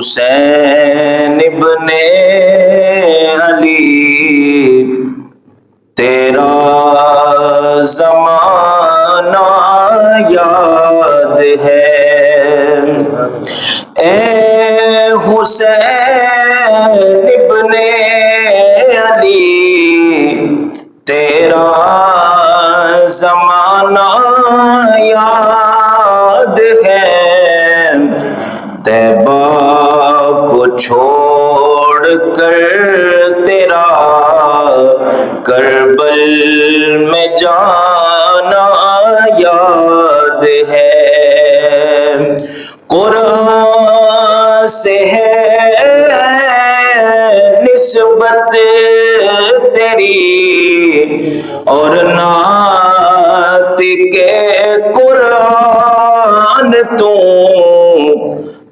حسین ابن علی تیرا زمانہ یاد ہے، اے حسین ابن علی تیرا زمانہ یاد ہے، طیبہ کو چھوڑ کر تیرا کربل میں جانا یاد ہے، قرآن سے ہے نسبت تیری اور نعت کے قرآن تو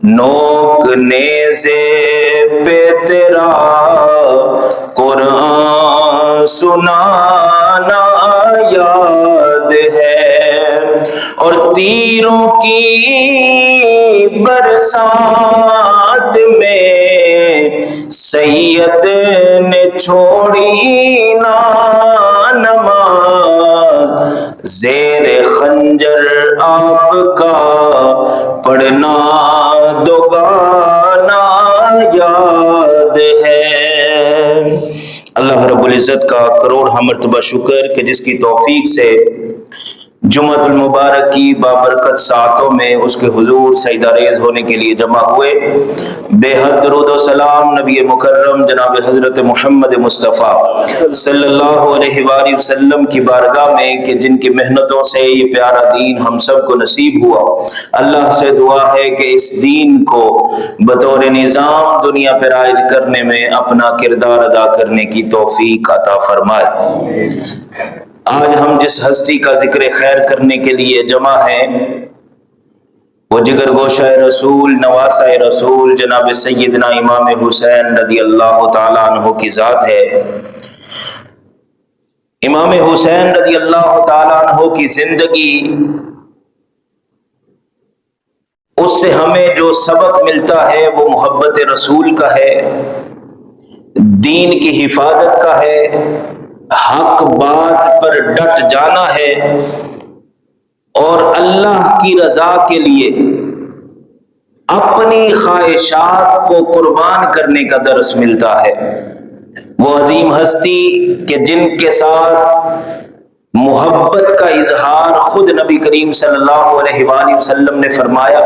نوک نیزے پہ تیرا قرآن سنانا یاد ہے، اور تیروں کی برسات میں سید نے چھوڑی نا نماز، زیر خنجر آپ کا پڑھنا دوگانا یاد ہے۔ اللہ رب العزت کا کروڑ مرتبہ شکر کہ جس کی توفیق سے جمعۃ المبارک کی بابرکت ساعتوں میں اس کے حضور سجدہ ریز ہونے کے لیے جمع ہوئے، بے حد درود و سلام نبی مکرم جناب حضرت محمد مصطفیٰ صلی اللہ علیہ وآلہ وسلم کی بارگاہ میں کہ جن کی محنتوں سے یہ پیارا دین ہم سب کو نصیب ہوا، اللہ سے دعا ہے کہ اس دین کو بطور نظام دنیا پر عائد کرنے میں اپنا کردار ادا کرنے کی توفیق عطا فرمائے۔ آج ہم جس ہستی کا ذکر خیر کرنے کے لیے جمع ہیں وہ جگر گوشہ رسول نواسہ رسول جناب سیدنا امام حسین رضی اللہ تعالیٰ عنہ کی ذات ہے۔ امام حسین رضی اللہ تعالیٰ عنہ کی زندگی، اس سے ہمیں جو سبق ملتا ہے وہ محبت رسول کا ہے، دین کی حفاظت کا ہے، حق بات پر ڈٹ جانا ہے، اور اللہ کی رضا کے لیے اپنی خواہشات کو قربان کرنے کا درس ملتا ہے۔ وہ عظیم ہستی کہ جن کے ساتھ محبت کا اظہار خود نبی کریم صلی اللہ علیہ وآلہ وسلم نے فرمایا،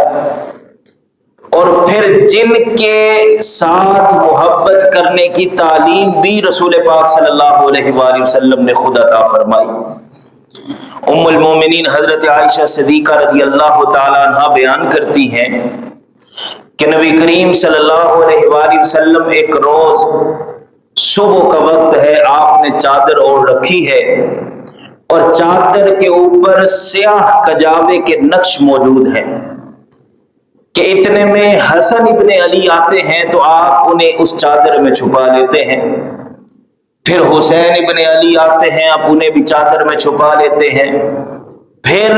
اور پھر جن کے ساتھ محبت کرنے کی تعلیم بھی رسول پاک صلی اللہ علیہ وآلہ وسلم نے خود عطا فرمائی۔ ام المومنین حضرت عائشہ صدیقہ رضی اللہ تعالیٰ عنہ بیان کرتی ہیں کہ نبی کریم صلی اللہ علیہ وآلہ وسلم ایک روز صبح کا وقت ہے، آپ نے چادر اوڑھ رکھی ہے اور چادر کے اوپر سیاہ کجاوے کے نقش موجود ہیں کہ اتنے میں حسن ابن علی آتے ہیں تو آپ انہیں اس چادر میں چھپا لیتے ہیں، پھر حسین ابن علی آتے ہیں، آپ انہیں بھی چادر میں چھپا لیتے ہیں، پھر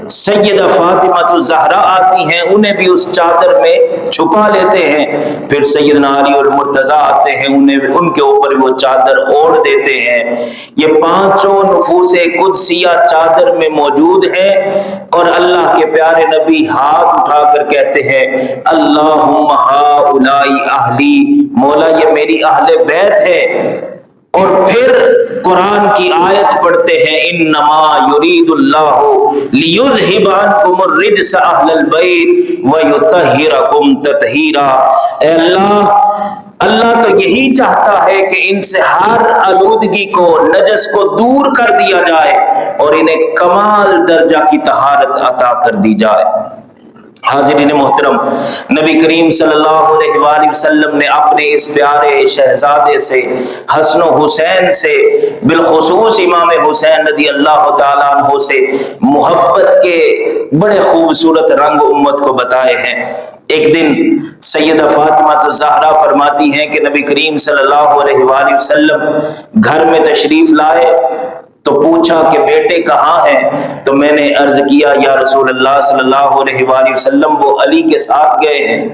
سیدہ فاطمہ الزہرا آتی ہیں، انہیں بھی اس چادر میں چھپا لیتے ہیں، پھر سیدنا علی اور مرتضیٰ آتے ہیں، ان کے اوپر وہ چادر اوڑھ دیتے ہیں۔ یہ پانچوں نفوس قدسیہ چادر میں موجود ہیں، اور اللہ کے پیارے نبی ہاتھ اٹھا کر کہتے ہیں اللہم ہؤلاء اہلی، مولا یہ میری اہل بیت ہے، اور پھر قرآن کی آیت پڑھتے ہیں انما یرید اللہ لیذھب عنکم الرجس اہل البیت ویطہرکم تطہیرا۔ اے اللہ تو یہی چاہتا ہے کہ ان سے ہر آلودگی کو، نجس کو دور کر دیا جائے اور انہیں کمال درجہ کی طہارت عطا کر دی جائے۔ حاضرین محترم، نبی کریم صلی اللہ علیہ وآلہ وسلم نے اپنے اس پیارے شہزادے سے حسن و حسین سے، بالخصوص امام حسین رضی اللہ تعالیٰ عنہ سے محبت کے بڑے خوبصورت رنگ امت کو بتائے ہیں۔ ایک دن سیدہ فاطمہ الزہرا فرماتی ہیں کہ نبی کریم صلی اللہ علیہ وآلہ وسلم گھر میں تشریف لائے تو پوچھا کہ بیٹے کہاں ہیں؟ تو میں نے عرض کیا یا رسول اللہ صلی اللہ علیہ وآلہ وسلم وہ علی کے ساتھ گئے ہیں۔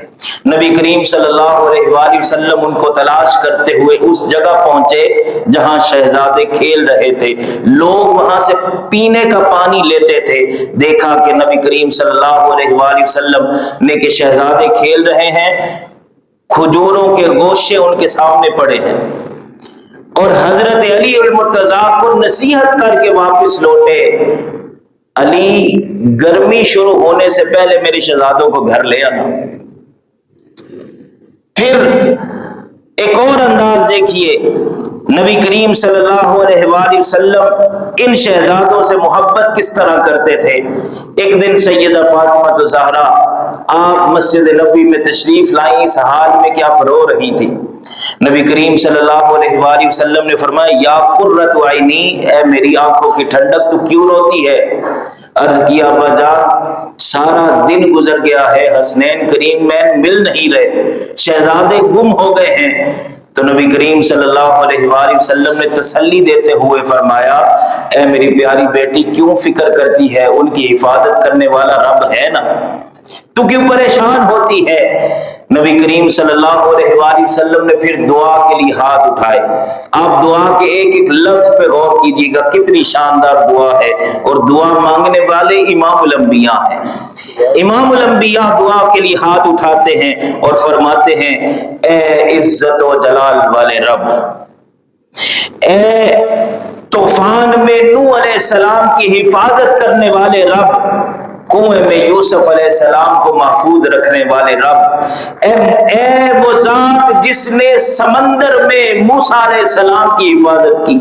نبی کریم صلی اللہ علیہ وآلہ وسلم ان کو تلاش کرتے ہوئے اس جگہ پہنچے جہاں شہزادے کھیل رہے تھے، لوگ وہاں سے پینے کا پانی لیتے تھے۔ دیکھا کہ نبی کریم صلی اللہ علیہ وآلہ وسلم نے کہ شہزادے کھیل رہے ہیں، کھجوروں کے گوشے ان کے سامنے پڑے ہیں، اور حضرت علی المرتضیٰ کو نصیحت کر کے واپس لوٹے، علی گرمی شروع ہونے سے پہلے میرے شہزادوں کو گھر لے آنا۔ پھر ایک اور انداز دیکھیے، نبی کریم صلی اللہ علیہ وآلہ وسلم ان شہزادوں سے محبت کس طرح کرتے تھے۔ ایک دن سیدہ فاطمہ الزہرا آپ مسجد نبوی میں تشریف لائیں، اس حال میں کہ آپ رو رہی تھی۔ نبی کریم صلی اللہ علیہ وآلہ وسلم نے فرمایا یا قرۃ عینی، اے میری آنکھوں کی ٹھنڈک تو کیوں روتی ہے؟ عرض کیا ابا جان سارا دن گزر گیا ہے، حسنین کریم مین مل نہیں رہے، شہزادے گم ہو گئے ہیں۔ تو نبی کریم صلی اللہ علیہ وآلہ وسلم نے تسلی دیتے ہوئے فرمایا اے میری پیاری بیٹی کیوں فکر کرتی ہے، ان کی حفاظت کرنے والا رب ہے نا، تو کیوں پریشان ہوتی ہے؟ نبی کریم صلی اللہ علیہ وآلہ وسلم نے پھر دعا کے لیے ہاتھ اٹھائے۔ آپ دعا کے ایک ایک لفظ پہ غور کیجیے گا، کتنی شاندار دعا ہے، اور دعا مانگنے والے امام الانبیاء ہیں۔ امام الانبیاء دعا کے لیے ہاتھ اٹھاتے ہیں اور فرماتے ہیں اے عزت و جلال والے رب، اے طوفان میں نوح علیہ السلام کی حفاظت کرنے والے رب، کنویں میں یوسف علیہ السلام کو محفوظ رکھنے والے رب، اے وہ ذات جس نے سمندر میں موسیٰ علیہ السلام کی حفاظت کی،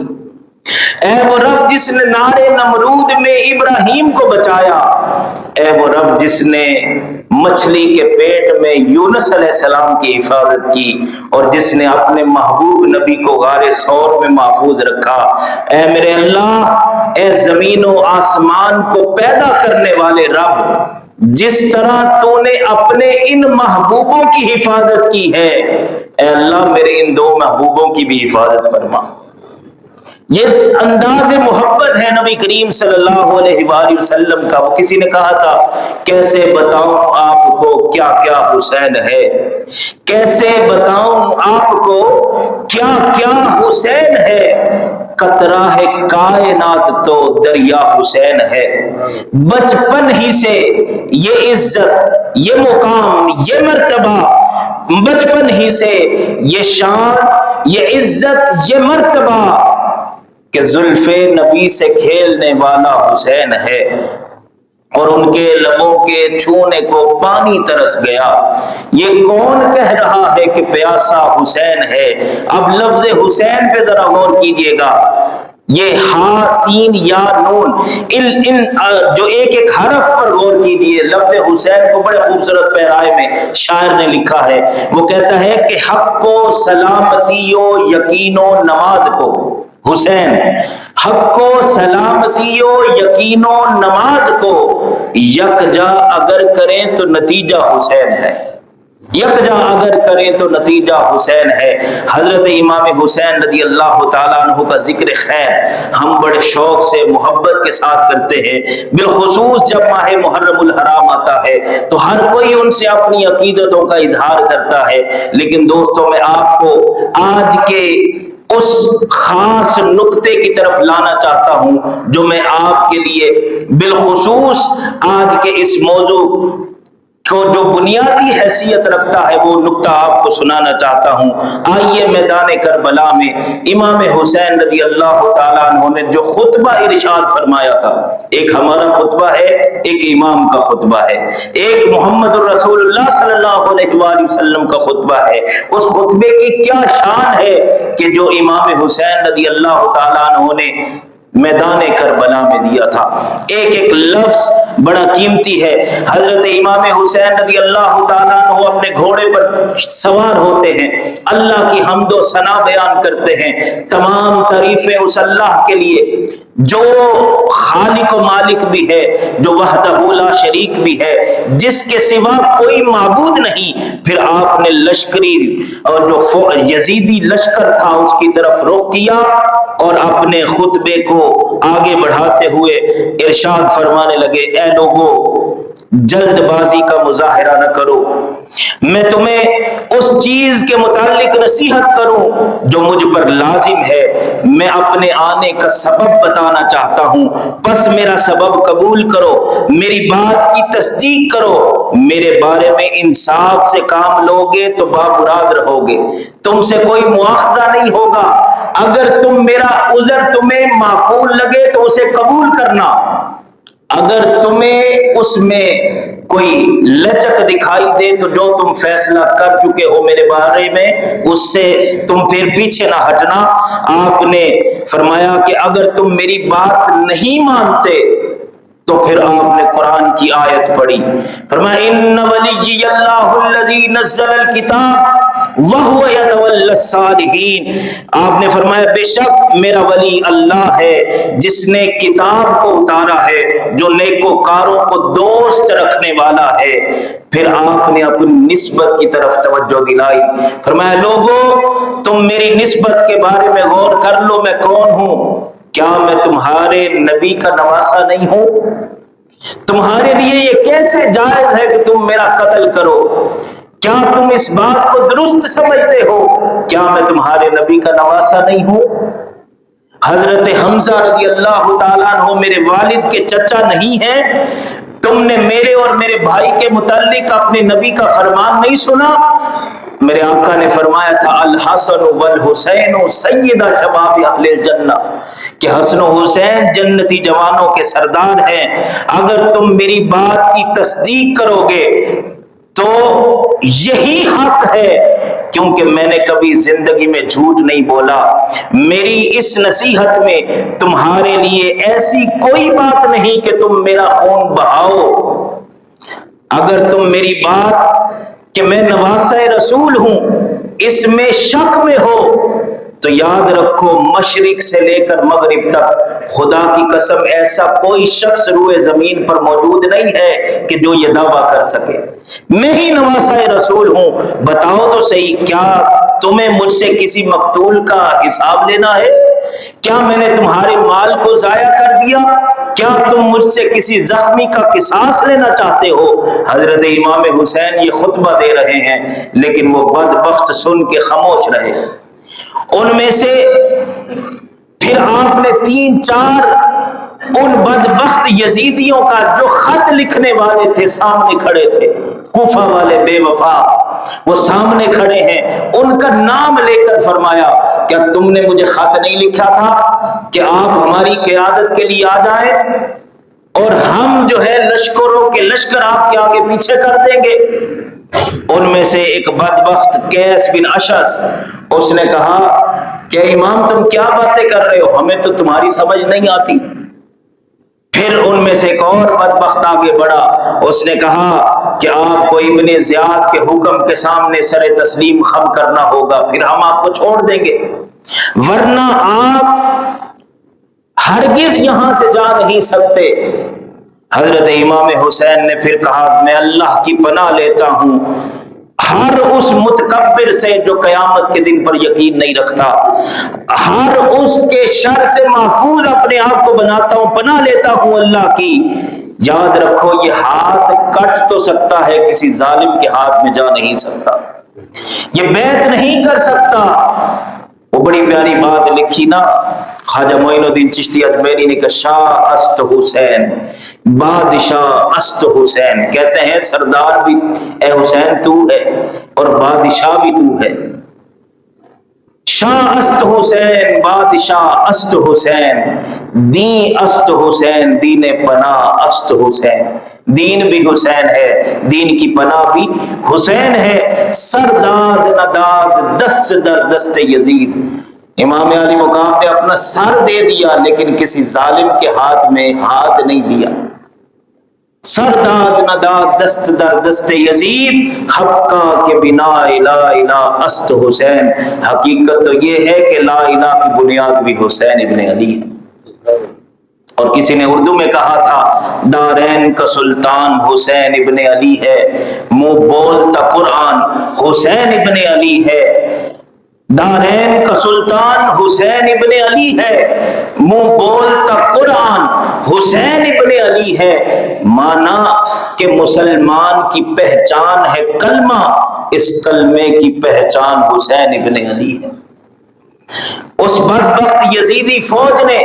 اے وہ رب جس نے نار نمرود میں ابراہیم کو بچایا، اے وہ رب جس نے مچھلی کے پیٹ میں یونس علیہ السلام کی حفاظت کی، اور جس نے اپنے محبوب نبی کو غار ثور میں محفوظ رکھا، اے میرے اللہ، اے زمین و آسمان کو پیدا کرنے والے رب، جس طرح تو نے اپنے ان محبوبوں کی حفاظت کی ہے، اے اللہ میرے ان دو محبوبوں کی بھی حفاظت فرما۔ یہ انداز محبت ہے نبی کریم صلی اللہ علیہ وآلہ وسلم کا۔ وہ کسی نے کہا تھا کیسے بتاؤں آپ کو کیا کیا حسین ہے، کیسے بتاؤں آپ کو کیا کیا حسین ہے، قطرہ ہے کائنات تو دریا حسین ہے، بچپن ہی سے یہ عزت یہ مقام یہ مرتبہ، بچپن ہی سے یہ شان یہ عزت یہ مرتبہ کہ زلف نبی سے کھیلنے والا حسین ہے، اور ان کے لبوں کے چھونے کو پانی ترس گیا۔ یہ کون کہہ رہا ہے کہ پیاسا حسین ہے؟ اب لفظ حسین پہ ذرا غور کیجئے گا، یہ ہا سین یا نون ان جو ایک ایک حرف پر غور کیجئے۔ لفظ حسین کو بڑے خوبصورت پیرائے میں شاعر نے لکھا ہے، وہ کہتا ہے کہ حق و سلامتی و یقین و نماز کو حسین، حق و سلامتی و یقین و نماز کو یکجا اگر کریں تو نتیجہ حسین ہے، یکجا اگر کریں تو نتیجہ حسین ہے۔ حضرت امام حسین رضی اللہ تعالیٰ عنہ کا ذکر خیر ہم بڑے شوق سے محبت کے ساتھ کرتے ہیں، بالخصوص جب ماہ محرم الحرام آتا ہے تو ہر کوئی ان سے اپنی عقیدتوں کا اظہار کرتا ہے، لیکن دوستوں میں آپ کو آج کے اس خاص نقطے کی طرف لانا چاہتا ہوں جو میں آپ کے لیے بالخصوص آج کے اس موضوع کو جو بنیادی حیثیت رکھتا ہے وہ نقطہ آپ کو سنانا چاہتا ہوں۔ آئیے میدان کربلا میں امام حسین رضی اللہ تعالیٰ عنہ نے جو خطبہ ارشاد فرمایا تھا، ایک ہمارا خطبہ ہے، ایک امام کا خطبہ ہے، ایک محمد الرسول اللہ صلی اللہ علیہ وآلہ وسلم کا خطبہ ہے۔ اس خطبے کی کیا شان ہے کہ جو امام حسین رضی اللہ تعالیٰ عنہ نے میدان کربلا میں دیا تھا۔ ایک ایک لفظ بڑا قیمتی ہے۔ حضرت امام حسین رضی اللہ تعالیٰ عنہ اپنے گھوڑے پر سوار ہوتے ہیں، اللہ کی حمد و ثنا بیان کرتے ہیں، تمام تعریفیں اس اللہ کے لیے جو خالق و مالک بھی ہے، جو وحدہ لا شریک بھی ہے، جس کے سوا کوئی معبود نہیں، پھر آپ نے لشکری اور جو یزیدی لشکر تھا اس کی طرف رخ کیا اور اپنے خطبے کو آگے بڑھاتے ہوئے ارشاد فرمانے لگے، اے لوگو جلد بازی کا مظاہرہ نہ کرو، میں تمہیں اس چیز کے متعلق نصیحت کروں جو مجھ پر لازم ہے، میں اپنے آنے کا سبب بتانا چاہتا ہوں، پس میرا سبب قبول کرو، میری بات کی تصدیق کرو، میرے بارے میں انصاف سے کام لوگے تو بامراد رہو گے، تم سے کوئی مواخذہ نہیں ہوگا، اگر میرا عذر تمہیں معقول لگے تو اسے قبول کرنا، اگر تمہیں اس میں کوئی لچک دکھائی دے تو جو تم فیصلہ کر چکے ہو میرے بارے میں اس سے تم پھر پیچھے نہ ہٹنا۔ آپ نے فرمایا کہ اگر تم میری بات نہیں مانتے تو پھر آپ نے قرآن کی آیت پڑھی، فرمایا ان ولی اللہ الذی نزل الکتاب وہو یتولی الصالحین، آپ نے فرمایا بے شک میرا ولی اللہ ہے جس نے کتاب کو اتارا ہے، جو نیکوکاروں کو دوست رکھنے والا ہے۔ پھر آپ نے اپنی نسبت کی طرف توجہ دلائی، فرمایا لوگو تم میری نسبت کے بارے میں غور کر لو، میں کون ہوں، کیا میں تمہارے نبی کا نواسہ نہیں ہوں؟ تمہارے لیے یہ کیسے جائز ہے کہ تم میرا قتل کرو؟ کیا تم اس بات کو درست سمجھتے ہو؟ کیا میں تمہارے نبی کا نواسہ نہیں ہوں؟ حضرت حمزہ رضی اللہ تعالیٰ عنہ میرے والد کے چچا نہیں ہیں؟ تم نے میرے اور میرے بھائی کے متعلق اپنے نبی کا فرمان نہیں سنا؟ میرے آقا نے فرمایا تھا الحسن والحسین سیدہ شباب اہل الجنہ، کہ حسن و حسین جنتی جوانوں کے سردار ہیں، اگر تم میری بات کی تصدیق کرو گے تو یہی حق ہے، کیونکہ میں نے کبھی زندگی میں جھوٹ نہیں بولا، میری اس نصیحت میں تمہارے لیے ایسی کوئی بات نہیں کہ تم میرا خون بہاؤ، اگر تم میری بات کہ میں نواسہ رسول ہوں اس میں شک میں ہو تو یاد رکھو مشرق سے لے کر مغرب تک خدا کی قسم ایسا کوئی شخص روئے زمین پر موجود نہیں ہے کہ جو یہ دعویٰ کر سکے میں ہی نواسہ رسول ہوں۔ بتاؤ تو صحیح، کیا تمہیں مجھ سے کسی مقتول کا حساب لینا ہے؟ کیا میں نے تمہارے مال کو ضائع کر دیا؟ کیا تم مجھ سے کسی زخمی کا قصاص لینا چاہتے ہو؟ حضرت امام حسین یہ خطبہ دے رہے ہیں لیکن وہ بدبخت سن کے خاموش رہے۔ ان میں سے پھر آپ نے 3-4 ان بدبخت یزیدیوں کا جو خط لکھنے والے تھے سامنے کھڑے تھے، کوفہ والے بے وفا وہ سامنے کھڑے ہیں، ان کا نام لے کر فرمایا کیا تم نے مجھے خط نہیں لکھا تھا کہ آپ ہماری قیادت کے لیے آ جائیں اور ہم جو ہے لشکروں کے لشکر آپ کے آگے پیچھے کر دیں گے؟ ان میں سے ایک بدبخت قیس بن اشعث اس نے کہا کہ امام تم کیا باتیں کر رہے ہو، ہمیں تو تمہاری سمجھ نہیں آتی۔ پھر ان میں سے ایک اور بدبخت آگے بڑھا، اس نے کہا کہ آپ کو ابن زیاد کے حکم کے سامنے سر تسلیم خم کرنا ہوگا، پھر ہم آپ کو چھوڑ دیں گے، ورنہ آپ ہرگز یہاں سے جا نہیں سکتے۔ حضرت امام حسین نے پھر کہا میں اللہ کی پناہ لیتا ہوں ہر اس متکبر سے جو قیامت کے دن پر یقین نہیں رکھتا، ہر اس کے شر سے محفوظ اپنے آپ کو بناتا ہوں، پناہ لیتا ہوں اللہ کی۔ یاد رکھو یہ ہاتھ کٹ تو سکتا ہے، کسی ظالم کے ہاتھ میں جا نہیں سکتا، یہ بیعت نہیں کر سکتا۔ وہ بڑی پیاری بات لکھی نا خواجہ معین الدین چشتی اجمیری نے کہ شاہ است حسین بادشاہ است حسین، کہتے ہیں سردار بھی اے حسین تو ہے اور بادشاہ بھی تو ہے۔ شاہ است حسین بادشاہ است حسین، دین است حسین دین پناہ است حسین، دین بھی حسین ہے، دین کی پناہ بھی حسین ہے۔ سرداد نداد دست در دست یزید، امام علی مقام نے اپنا سر دے دیا لیکن کسی ظالم کے ہاتھ میں ہاتھ نہیں دیا۔ سرداد نداد دست در دست یزید، حقا کے بنا لا الہ است حسین، حقیقت تو یہ ہے کہ لا الہ کی بنیاد بھی حسین ابن علی ہے۔ اور کسی نے اردو میں کہا تھا دارین کا سلطان حسین ابن علی ہے، منہ بولتا قرآن حسین ابن علی ہے۔ دارین کا سلطان حسین ابن علی ہے، منہ بولتا قرآن حسین ابن علی ہے۔ مانا کہ مسلمان کی پہچان ہے کلمہ، اس کلمے کی پہچان حسین ابن علی ہے۔ اس بدبخت یزیدی فوج نے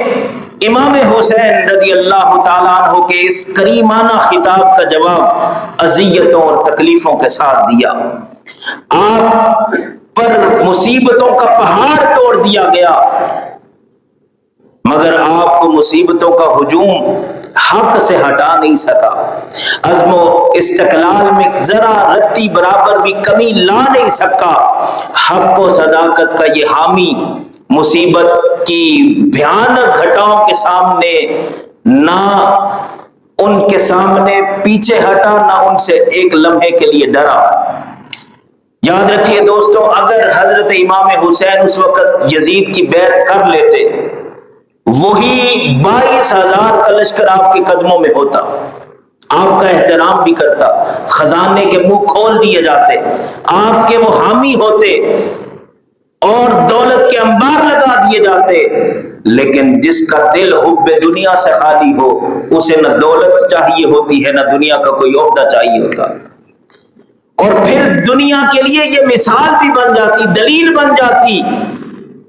امام حسین رضی اللہ تعالیٰ عنہ کے اس کریمانہ خطاب کا جواب اذیتوں اور تکلیفوں کے ساتھ دیا۔ آپ پر مصیبتوں کا پہاڑ توڑ دیا گیا، مگر آپ کو مصیبتوں کا ہجوم حق سے ہٹا نہیں سکا۔ عزم و استقلال میں ذرا رتی برابر بھی کمی لا نہیں سکا۔ حق و صداقت کا یہ حامی مصیبت کی بھیانک گھٹاؤں کے سامنے نہ ان کے سامنے پیچھے ہٹا، نہ ان سے ایک لمحے کے لیے ڈرا۔ یاد رکھیے دوستو، اگر حضرت امام حسین اس وقت یزید کی بیعت کر لیتے، وہی 22,000 کا لشکر آپ کے قدموں میں ہوتا، آپ کا احترام بھی کرتا، خزانے کے منہ کھول دیے جاتے، آپ کے وہ حامی ہوتے اور دولت کے انبار لگا دیے جاتے۔ لیکن جس کا دل حب دنیا سے خالی ہو، اسے نہ دولت چاہیے ہوتی ہے، نہ دنیا کا کوئی عہدہ چاہیے ہوتا، اور پھر دنیا کے لیے یہ مثال بھی بن جاتی، دلیل بن جاتی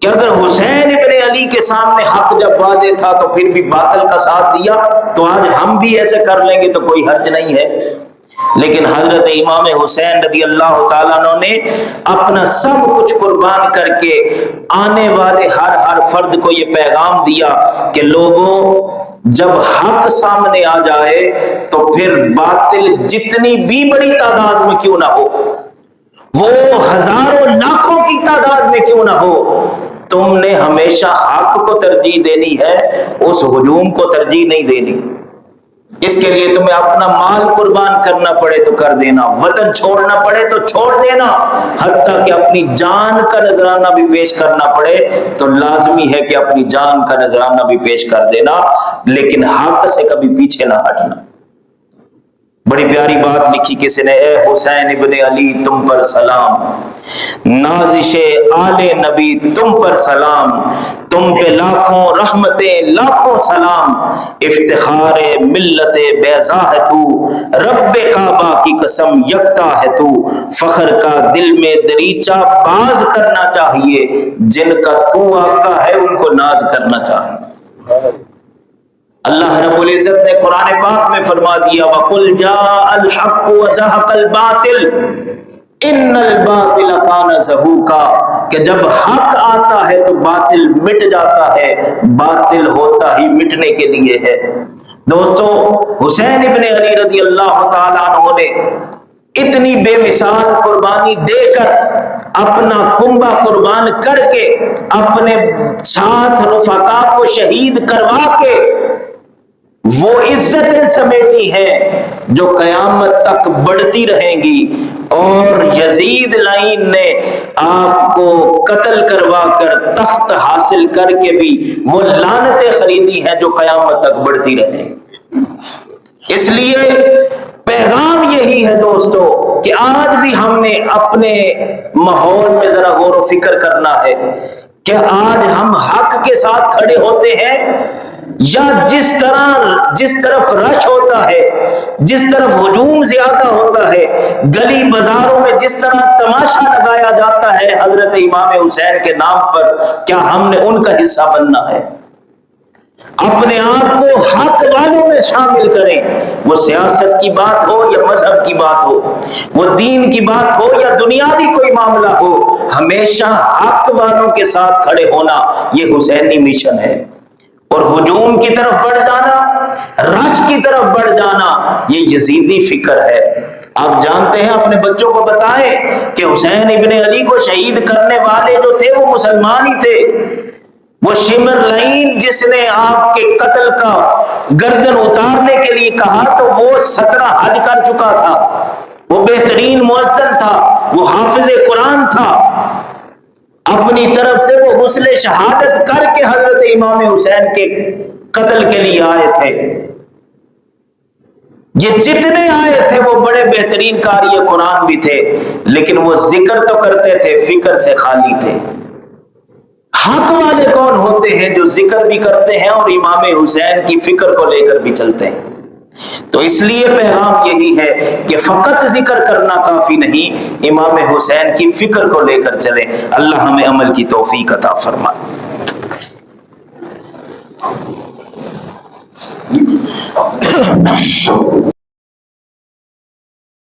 کہ اگر حسین ابن علی کے سامنے حق جب واضح تھا تو پھر بھی باطل کا ساتھ دیا، تو آج ہم بھی ایسے کر لیں گے تو کوئی حرج نہیں ہے۔ لیکن حضرت امام حسین رضی اللہ تعالیٰ عنہ نے اپنا سب کچھ قربان کر کے آنے والے ہر فرد کو یہ پیغام دیا کہ لوگوں، جب حق سامنے آ جائے تو پھر باطل جتنی بھی بڑی تعداد میں کیوں نہ ہو، وہ ہزاروں لاکھوں کی تعداد میں کیوں نہ ہو، تم نے ہمیشہ حق کو ترجیح دینی ہے، اس ہجوم کو ترجیح نہیں دینی۔ اس کے لیے تمہیں اپنا مال قربان کرنا پڑے تو کر دینا، وطن چھوڑنا پڑے تو چھوڑ دینا، حتیٰ کہ اپنی جان کا نذرانہ بھی پیش کرنا پڑے تو لازمی ہے کہ اپنی جان کا نذرانہ بھی پیش کر دینا، لیکن حق سے کبھی پیچھے نہ ہٹنا۔ بڑی پیاری بات لکھی کسی نے، اے حسین ابن علی تم پر سلام، نازش آل نبی تم پر سلام، تم پہ لاکھوں رحمتیں لاکھوں سلام، افتخار ملت بیضا ہے تو، رب کعبہ کی قسم یکتا ہے تو، فخر کا دل میں دریچہ باز کرنا چاہیے، جن کا تو آقا ہے ان کو ناز کرنا چاہیے۔ اللہ رب العزت نے قرآن پاک میں فرما دیا وَقُلْ جَاءَ الْحَقُّ وَزَهَقَ الْبَاطِلُ إِنَّ الْبَاطِلَ كَانَ زَهُوقًا، کہ جب حق آتا ہے تو باطل مٹ جاتا ہے، باطل ہوتا ہی مٹنے کے لیے ہے۔ دوستو، حسین ابن علی رضی اللہ تعالیٰ عنہ نے اتنی بے مثال قربانی دے کر، اپنا کنبہ قربان کر کے، اپنے ساتھ رفقا کو شہید کروا کے وہ عزتیں سمیٹی ہیں جو قیامت تک بڑھتی رہیں گی، اور یزید لعین نے آپ کو قتل کروا کر تخت حاصل کر کے بھی وہ لعنتیں خریدی ہیں جو قیامت تک بڑھتی رہیں گی۔ اس لیے پیغام یہی ہے دوستو کہ آج بھی ہم نے اپنے ماحول میں ذرا غور و فکر کرنا ہے کہ آج ہم حق کے ساتھ کھڑے ہوتے ہیں، یا جس طرف رش ہوتا ہے، جس طرف ہجوم زیادہ ہوتا ہے، گلی بازاروں میں جس طرح تماشا لگایا جاتا ہے حضرت امام حسین کے نام پر، کیا ہم نے ان کا حصہ بننا ہے؟ اپنے آپ کو حق والوں میں شامل کریں، وہ سیاست کی بات ہو یا مذہب کی بات ہو، وہ دین کی بات ہو یا دنیاوی کوئی معاملہ ہو، ہمیشہ حق والوں کے ساتھ کھڑے ہونا یہ حسینی مشن ہے۔ اور ہجوم کی طرف بڑھ جانا، رش کی طرف بڑھ جانا، یہ یزیدی فکر ہے۔ آپ جانتے ہیں، اپنے بچوں کو بتائیں کہ حسین ابن علی کو شہید کرنے والے جو تھے وہ مسلمان ہی تھے۔ وہ شمر لعین جس نے آپ کے قتل کا گردن اتارنے کے لیے کہا تو وہ 17 حج کر چکا تھا، وہ بہترین مؤذن تھا، وہ حافظ قرآن تھا، اپنی طرف سے وہ غسل شہادت کر کے حضرت امام حسین کے قتل کے لیے آئے تھے. یہ جتنے آئے تھے وہ بڑے بہترین قاری قرآن بھی تھے، لیکن وہ ذکر تو کرتے تھے، فکر سے خالی تھے. حق والے کون ہوتے ہیں؟ جو ذکر بھی کرتے ہیں اور امام حسین کی فکر کو لے کر بھی چلتے ہیں. تو اس لیے پیغام یہی ہے کہ فقط ذکر کرنا کافی نہیں، امام حسین کی فکر کو لے کر چلیں. اللہ ہمیں عمل کی توفیق عطا فرمائے.